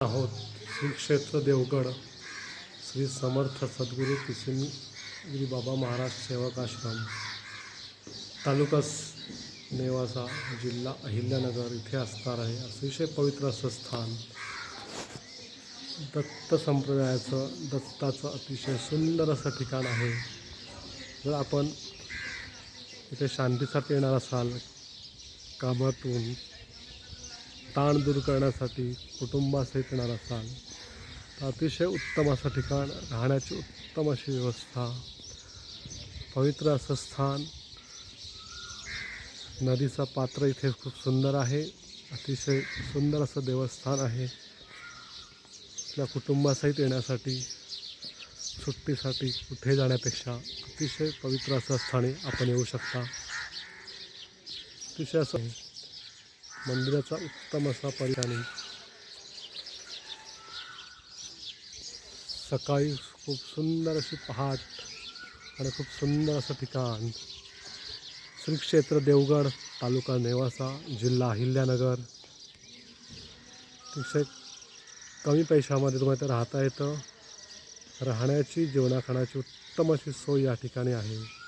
आहोत श्री क्षेत्र देवगड श्री समर्थ सद्गुरू किशनगिरी बाबा महाराज सेवक आश्रम तालुका नेवासा जिल्हा अहिल्यानगर इथे असणार आहे. अतिशय पवित्र असं स्थान दत्त संप्रदायाचं दत्ताचं अतिशय सुंदर असं ठिकाण आहे. जर आपण इथे शांतीसाठी येणार असाल, कामातून ताण दूर करण्यासाठी कुटुंबासहित येणार असाल तर अतिशय उत्तम असं ठिकाण, राहण्याची उत्तम अशी व्यवस्था, पवित्र असं स्थान, नदीचं पात्र इथे खूप सुंदर आहे. अतिशय सुंदर असं देवस्थान आहे. आपल्या कुटुंबासहित येण्यासाठी, सुट्टीसाठी कुठे जाण्यापेक्षा अतिशय पवित्र असं स्थानी आपण येऊ शकता. अतिशय असं मंदिराचा उत्तम असा परिणाम. सकाळी खूप सुंदर अशी पहाट आणि खूप सुंदर असं ठिकाण. श्री क्षेत्र देवगड तालुका नेवासा जिल्हा अहिल्यानगर. अतिशय कमी पैशामध्ये तुम्हाला इथं राहता येतं. राहण्याची जेवणाखाण्याची उत्तम अशी सोय या ठिकाणी आहे.